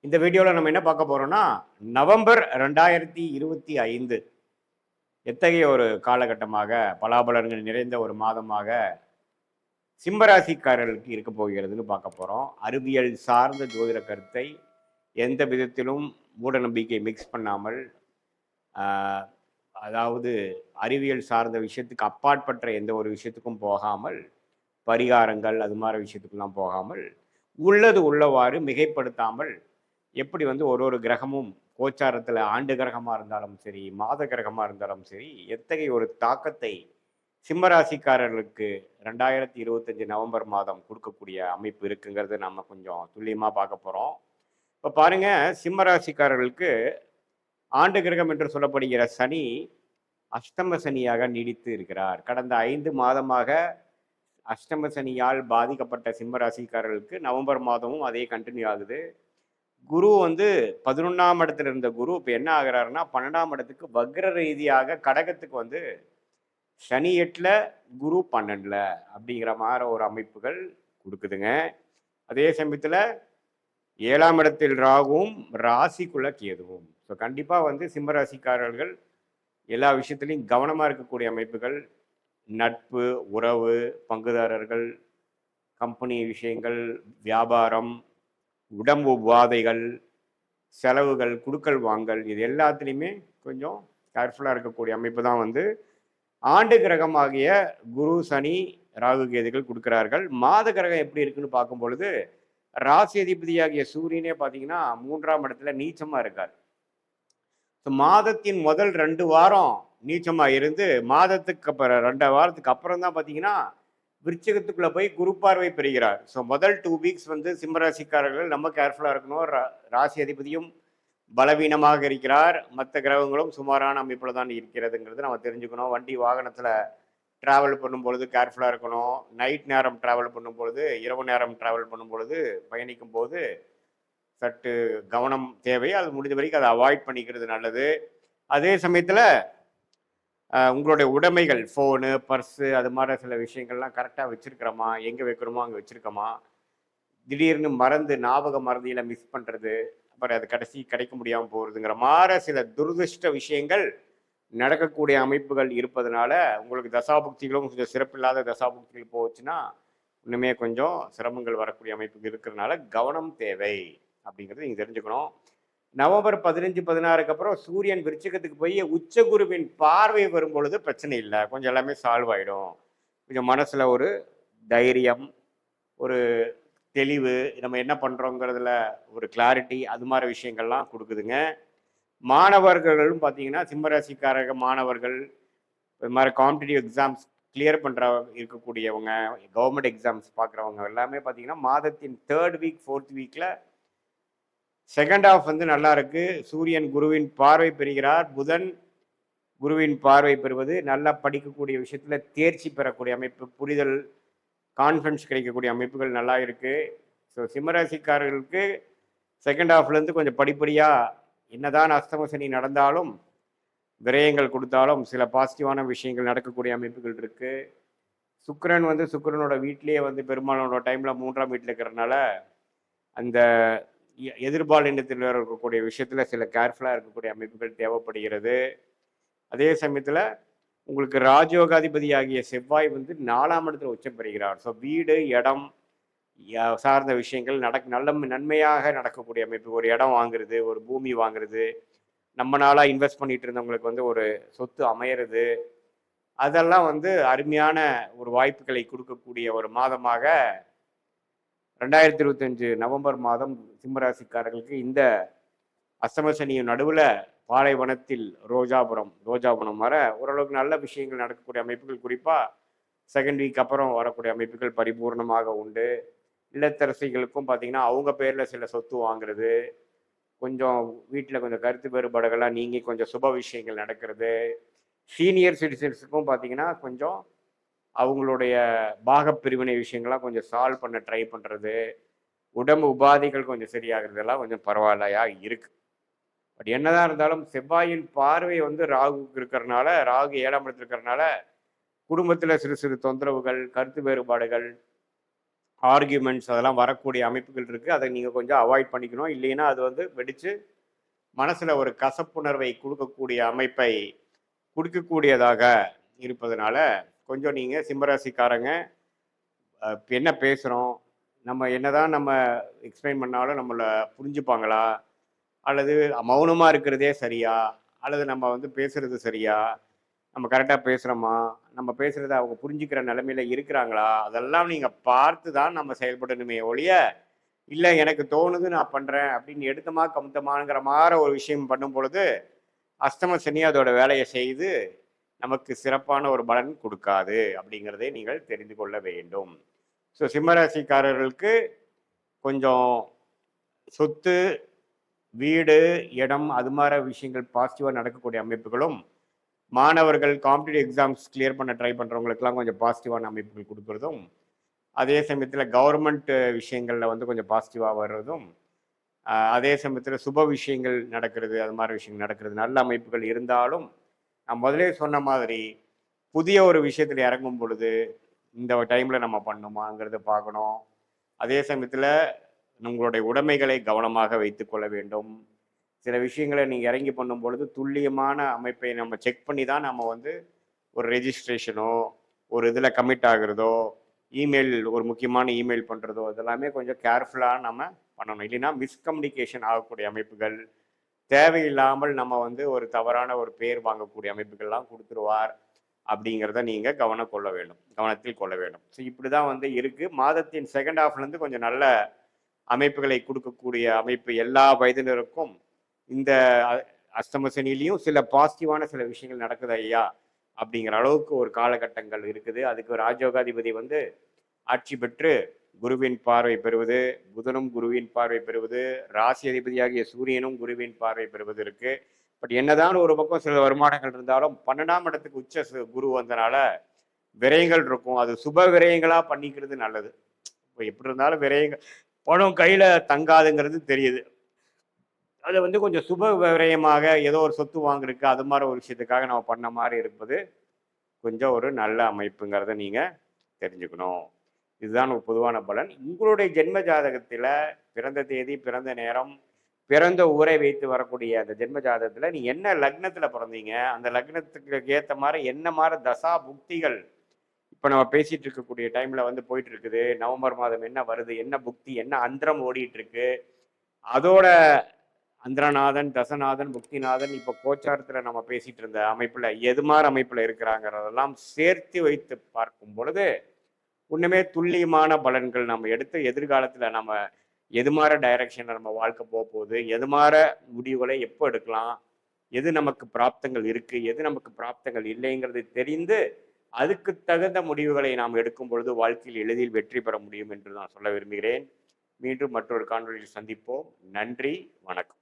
இந்த வீடியோவில் நம்ம என்ன பார்க்க போறோம்னா, நவம்பர் 2025 எத்தகைய ஒரு காலகட்டமாக, பலாபலன்கள் நிறைந்த ஒரு மாதமாக சிம்மராசிக்காரர்களுக்கு இருக்க போகிறதுன்னு பார்க்க போறோம். அறிவியல் சார்ந்த ஜோதிட கருத்தை எந்த விதத்திலும் மூட நம்பிக்கை மிக்ஸ் பண்ணாமல், ஆஹ், அதாவது அறிவியல் சார்ந்த விஷயத்துக்கு அப்பாற்பட்ட எந்த ஒரு விஷயத்துக்கும் போகாமல், பரிகாரங்கள் அது மாதிரி விஷயத்துக்கெல்லாம் போகாமல், உள்ளது உள்ளவாறு மிகைப்படுத்தாமல் எப்படி வந்து ஒரு ஒரு கிரகமும் கோச்சாரத்தில் ஆண்டு கிரகமாக இருந்தாலும் சரி, மாத கிரகமாக இருந்தாலும் சரி, எத்தகைய ஒரு தாக்கத்தை சிம்மராசிக்காரர்களுக்கு 2025 நவம்பர் மாதம் கொடுக்கக்கூடிய அமைப்பு இருக்குங்கிறது நம்ம கொஞ்சம் துல்லியமாக பார்க்க போகிறோம். இப்போ பாருங்க, சிம்மராசிக்காரர்களுக்கு ஆண்டு கிரகம் என்று சொல்லப்படுகிற சனி அஷ்டம சனியாக நீடித்து இருக்கிறார். கடந்த 5 மாதமாக அஷ்டம சனியால் பாதிக்கப்பட்ட சிம்மராசிக்காரர்களுக்கு நவம்பர் மாதமும் அதே கண்டினியூ ஆகுது. குரு வந்து 11ஆம் இடத்துல இருந்த குரு இப்போ என்ன ஆகுறாருன்னா 12ஆம் இடத்துக்கு வக்ர ரீதியாக கடகத்துக்கு வந்து சனி 8ல் குரு 12ல் அப்படிங்கிற மாதிரி ஒரு அமைப்புகள் கொடுக்குதுங்க. அதே சமயத்தில் 7ஆம் இடத்தில் ராகுவும் ராசிக்குள்ள கேதுவும். ஸோ கண்டிப்பாக வந்து சிம்மராசிக்காரர்கள் எல்லா விஷயத்துலையும் கவனமாக இருக்கக்கூடிய அமைப்புகள், நட்பு, உறவு, பங்குதாரர்கள், கம்பெனி விஷயங்கள், வியாபாரம், உடம்பு உபாதைகள், செலவுகள், குடுக்கல் வாங்கல், இது எல்லாத்துலேயுமே கொஞ்சம் கேர்ஃபுல்லாக இருக்கக்கூடிய அமைப்பு தான் வந்து ஆண்டு கிரகமாகிய குரு, சனி, ராகு, கேதுகள் கொடுக்கிறார்கள். மாத கிரகம் எப்படி இருக்குன்னு பார்க்கும் பொழுது ராசி அதிபதியாகிய சூரியனே பார்த்தீங்கன்னா 3ஆம் இடத்துல நீச்சமாக இருக்கார். மாதத்தின் முதல் 2 வாரம் நீச்சமாக இருந்து மாதத்துக்கு அப்புறம் 2 வாரத்துக்கு அப்புறம் தான் பார்த்தீங்கன்னா விருச்சிகத்துக்குள்ள போய் குரு பார்வை பெறுகிறார். ஸோ முதல் 2 வீக்ஸ் வந்து சிம்மராசிக்காரர்கள் நம்ம கேர்ஃபுல்லாக இருக்கணும். ராசி அதிபதியும் பலவீனமாக இருக்கிறார், மற்ற கிரகங்களும் சுமாரான அமைப்பில் தான் இருக்கிறதுங்கிறது நம்ம தெரிஞ்சுக்கணும். வண்டி வாகனத்தில் ட்ராவல் பண்ணும்பொழுது கேர்ஃபுல்லாக இருக்கணும். நைட் நேரம் ட்ராவல் பண்ணும்பொழுது, இரவு நேரம் ட்ராவல் பண்ணும்பொழுது, பயணிக்கும் போது சற்று கவனம் தேவை. அது முடிஞ்ச வரைக்கும் அதை அவாய்ட் பண்ணிக்கிறது நல்லது. அதே சமயத்தில் உங்களுடைய உடைமைகள், ஃபோனு, பர்ஸு, அது மாதிரி சில விஷயங்கள்லாம் கரெக்டாக வச்சுருக்கிறோமா, எங்கே வைக்கிறோமோ அங்கே வச்சுருக்கோமா, திடீர்னு மறந்து ஞாபக மறதியில் மிஸ் பண்ணுறது, அப்புறம் அது கடைசி கிடைக்க முடியாமல் போகிறதுங்கிற மாதிரி சில துரதிருஷ்ட விஷயங்கள் நடக்கக்கூடிய அமைப்புகள் இருப்பதனால உங்களுக்கு தசாபுக்திகளும் கொஞ்சம் சிறப்பில்லாத தசாபுக்திகள் போச்சுன்னா இன்னுமே கொஞ்சம் சிரமங்கள் வரக்கூடிய அமைப்புகள் இருக்கிறதுனால கவனம் தேவை அப்படிங்கிறது நீங்கள் தெரிஞ்சுக்கணும். நவம்பர் 15, 16க்கு அப்புறம் சூரியன் விருச்சிகத்துக்கு போய் உச்சகுருவின் பார்வை வரும் பொழுது பிரச்சனை இல்லை, கொஞ்சம் எல்லாமே சால்வ் ஆகிடும். கொஞ்சம் மனசில் ஒரு தைரியம், ஒரு தெளிவு, நம்ம என்ன பண்ணுறோங்கிறதுல ஒரு கிளாரிட்டி, அது மாதிரி விஷயங்கள்லாம் கொடுக்குதுங்க. மாணவர்களும் பார்த்தீங்கன்னா சிம்மராசிக்காரக மாணவர்கள் இது மாதிரி காம்படிட்டிவ் எக்ஸாம்ஸ் கிளியர் பண்ணுற இருக்கக்கூடியவங்க, கவர்மெண்ட் எக்ஸாம்ஸ் பார்க்குறவங்க எல்லாமே பார்த்தீங்கன்னா மாதத்தின் 3rd வீக் 4th வீக்கில் செகண்ட் ஹாஃப் வந்து நல்லா இருக்கு. சூரியன் குருவின் பார்வை பெறுகிறார். புதன் குருவின் பார்வை பெறுவது நல்லா படிக்கக்கூடிய விஷயத்தில் தேர்ச்சி பெறக்கூடிய அமைப்பு, புரிதல், கான்ஃபிடன்ஸ் கிடைக்கக்கூடிய அமைப்புகள் நல்லா இருக்கு. ஸோ சிம்மராசிக்காரர்களுக்கு செகண்ட் ஹாஃப்லேருந்து கொஞ்சம் படிப்படியாக என்னதான் அஸ்தம சனி நடந்தாலும், விரயங்கள் கொடுத்தாலும் சில பாசிட்டிவான விஷயங்கள் நடக்கக்கூடிய அமைப்புகள் இருக்கு. சுக்கிரன் வந்து சுக்கிரனோட வீட்டிலேயே வந்து பெரும்பாலானோட டைமில் 3ஆம் வீட்டில் இருக்கிறதுனால அந்த எதிர்பாலினத்தில் இருக்கக்கூடிய விஷயத்தில் சில கேர்ஃபுல்லாக இருக்கக்கூடிய அமைப்புகள் தேவைப்படுகிறது. அதே சமயத்தில் உங்களுக்கு ராஜயோகாதிபதி ஆகிய செவ்வாய் வந்து 4ஆம் இடத்துல உச்சம் பெறுகிறார். ஸோ வீடு, இடம் சார்ந்த விஷயங்கள் நல்ல நன்மையாக நடக்கக்கூடிய அமைப்பு. ஒரு இடம் வாங்குறது, ஒரு பூமி வாங்குறது, நம்ம நாளாக இன்வெஸ்ட் பண்ணிட்டு இருந்தவங்களுக்கு வந்து ஒரு சொத்து அமையிறது, அதெல்லாம் வந்து அருமையான ஒரு வாய்ப்புகளை கொடுக்கக்கூடிய ஒரு மாதமாக 2025 நவம்பர் மாதம் சிம்மராசிக்காரர்களுக்கு இந்த அஸ்தமசனியின் நடுவில் பாலைவனத்தில் ரோஜாபுரம் வர ஓரளவுக்கு நல்ல விஷயங்கள் நடக்கக்கூடிய அமைப்புகள், குறிப்பாக செகண்ட் வீக் அப்புறம் வரக்கூடிய அமைப்புகள் பரிபூர்ணமாக உண்டு. இல்லத்தரசிகளுக்கும் பார்த்தீங்கன்னா அவங்க பேரில் சில சொத்து வாங்குறது, கொஞ்சம் வீட்டில் கொஞ்சம் கருத்து வேறுபாடுகள்லாம் நீங்கி கொஞ்சம் சுப விஷயங்கள் நடக்கிறது. சீனியர் சிட்டிசன்ஸுக்கும் பார்த்தீங்கன்னா கொஞ்சம் அவங்களுடைய பாகப்பிரிவினை விஷயங்கள்லாம் கொஞ்சம் சால்வ் பண்ண ட்ரை பண்ணுறது, உடம்பு உபாதைகள் கொஞ்சம் சரியாகிறதெல்லாம் கொஞ்சம் பரவாயில்லையா இருக்குது. பட் என்னதான் இருந்தாலும் செவ்வாயின் பார்வை வந்து ராகுக்கு இருக்கிறதுனால, ராகு 7ஆம் இடத்துல இருக்கிறதுனால குடும்பத்தில் சிறு சிறு தொந்தரவுகள், கருத்து வேறுபாடுகள், ஆர்கியூமெண்ட்ஸ் அதெல்லாம் வரக்கூடிய அமைப்புகள் இருக்குது. அதை நீங்கள் கொஞ்சம் அவாய்ட் பண்ணிக்கணும். இல்லைன்னா அது வந்து வெடித்து மனசில் ஒரு கசப்புணர்வை கொடுக்கக்கூடிய அமைப்பை கொடுக்கக்கூடியதாக இருப்பதனால கொஞ்சம் நீங்கள் சிம்மராசிக்காரங்க என்ன பேசுகிறோம், நம்ம என்னதான் நம்ம எக்ஸ்பிளைன் பண்ணாலும் நம்மளை புரிஞ்சுப்பாங்களா, அல்லது மௌனமாக இருக்கிறதே சரியா, அல்லது நம்ம வந்து பேசுறது சரியா, நம்ம கரெக்டாக பேசுகிறோமா, நம்ம பேசுகிறத அவங்க புரிஞ்சுக்கிற நிலைமையில இருக்கிறாங்களா, அதெல்லாம் நீங்கள் பார்த்து தான் நம்ம செயல்படணுமே ஒழிய, இல்லை எனக்கு தோணுது நான் பண்ணுறேன் அப்படின்னு எடுத்தமா கமுத்தமாங்கிற மாதிரி ஒரு விஷயம் பண்ணும் பொழுது அஷ்டம சனி அதோட வேலையை செய்து நமக்கு சிறப்பான ஒரு பலன் கொடுக்காது அப்படிங்கிறதை நீங்கள் தெரிந்து கொள்ள வேண்டும். ஸோ சிம்மராசிக்காரர்களுக்கு கொஞ்சம் சொத்து, வீடு, இடம் அது மாதிரி விஷயங்கள் பாசிட்டிவாக நடக்கக்கூடிய அமைப்புகளும், மாணவர்கள் காம்படிட்டிவ் எக்ஸாம்ஸ் கிளியர் பண்ண ட்ரை பண்ணுறவங்களுக்குலாம் கொஞ்சம் பாசிட்டிவான அமைப்புகள் கொடுக்குறதும், அதே சமயத்தில் கவர்மெண்ட் விஷயங்களில் வந்து கொஞ்சம் பாசிட்டிவாக வர்றதும், அதே சமயத்தில் சுப விஷயங்கள் நடக்கிறது, அது மாதிரி விஷயங்கள் நடக்கிறது, நல்ல அமைப்புகள் இருந்தாலும் நான் முதலே சொன்ன மாதிரி புதிய ஒரு விஷயத்தில் இறங்கும் பொழுது இந்த டைமில் நம்ம பண்ணுமாங்கிறத பார்க்கணும். அதே சமயத்தில் உங்களுடைய உடைமைகளை கவனமாக வைத்து கொள்ள வேண்டும். சில விஷயங்களை நீங்கள் இறங்கி பண்ணும் பொழுது துல்லியமான அமைப்பை நம்ம செக் பண்ணி தான் நம்ம வந்து ஒரு ரெஜிஸ்ட்ரேஷனோ ஒரு இதில் கமிட் ஆகுறதோ இமெயில் ஒரு முக்கியமான இமெயில் பண்ணுறதோ இதெல்லாமே கொஞ்சம் கேர்ஃபுல்லாக நம்ம பண்ணணும். இல்லைன்னா மிஸ்கம்யூனிகேஷன் ஆகக்கூடிய அமைப்புகள், தேவையில்லாமல் நம்ம வந்து ஒரு தவறான ஒரு பேர் வாங்கக்கூடிய அமைப்புகள்லாம் கொடுத்துருவார் அப்படிங்கிறத நீங்கள் கவனத்தில் கொள்ள வேண்டும். ஸோ இப்படி தான் வந்து இருக்குது. மாதத்தின் செகண்ட் ஹாஃப்லேருந்து கொஞ்சம் நல்ல அமைப்புகளை கொடுக்கக்கூடிய அமைப்பு எல்லா வயதினருக்கும் இந்த அஷ்டம சனிலையும் சில பாசிட்டிவான சில விஷயங்கள் நடக்குது ஐயா அப்படிங்கிற அளவுக்கு ஒரு காலகட்டங்கள் இருக்குது. அதுக்கு ராஜயோகாதிபதி வந்து ஆட்சி பெற்று குருவின் பார்வை பெறுவது, புதனும் குருவின் பார்வை பெறுவது, ராசி அதிபதியாகிய சூரியனும் குருவின் பார்வை பெறுவது இருக்கு. பட் என்னதான் ஒரு பக்கம் சில வருமானங்கள் இருந்தாலும் 12ஆம் இடத்துக்கு உச்ச குரு வந்தனால விரயங்கள் இருக்கும். அது சுப விரயங்களா பண்ணிக்கிறது நல்லது. இப்போ எப்படி இருந்தாலும் விரயங்கள் பணம் கையில தங்காதுங்கிறது தெரியுது. அதை வந்து கொஞ்சம் சுப விரயமாக ஏதோ ஒரு சொத்து வாங்குறதுக்கு அது மாதிரி ஒரு விஷயத்துக்காக நம்ம பண்ண மாதிரி இருப்பது கொஞ்சம் ஒரு நல்ல அமைப்புங்கிறத நீங்கள் தெரிஞ்சுக்கணும். இதுதான் ஒரு பொதுவான பலன். உங்களுடைய ஜென்ம ஜாதகத்தில் பிறந்த தேதி, பிறந்த நேரம், பிறந்த ஊரை வைத்து வரக்கூடிய அந்த ஜென்ம ஜாதகத்தில் நீ என்ன லக்னத்தில் பிறந்தீங்க, அந்த லக்னத்துக்கு ஏற்ற மாதிரி என்ன மாதிரி தசா புக்திகள் இப்போ நம்ம பேசிட்டு இருக்கக்கூடிய டைமில் வந்து போயிட்டு இருக்குது. நவம்பர் மாதம் என்ன வருது, என்ன புக்தி, என்ன அந்தரம் ஓடிட்டு இருக்கு, அதோட அந்திரநாதன், தசநாதன், புக்திநாதன் இப்போ கோச்சாரத்தில் நம்ம பேசிட்டு இருந்த அமைப்பில் எது மாதிரி அமைப்பில் இருக்கிறாங்கிறதெல்லாம் சேர்த்து வைத்து பார்க்கும் பொழுது ஒன்றுமே துல்லியமான பலன்கள் நம்ம எடுத்து எதிர்காலத்தில் நம்ம எது மாதிரி டைரக்ஷனில் நம்ம வாழ்க்கை போகுது, எது மாதிரி முடிவுகளை எப்போ எடுக்கலாம், எது நமக்கு பிராப்தங்கள் இருக்குது, எது நமக்கு பிராப்தங்கள் இல்லைங்கிறது தெரிந்து அதுக்கு தகுந்த முடிவுகளை நாம் எடுக்கும் பொழுது வாழ்க்கையில் எளிதில் வெற்றி பெற முடியும் என்று நான் சொல்ல விரும்புகிறேன். மீண்டும் மற்றொரு காணொலியில் சந்திப்போம். நன்றி, வணக்கம்.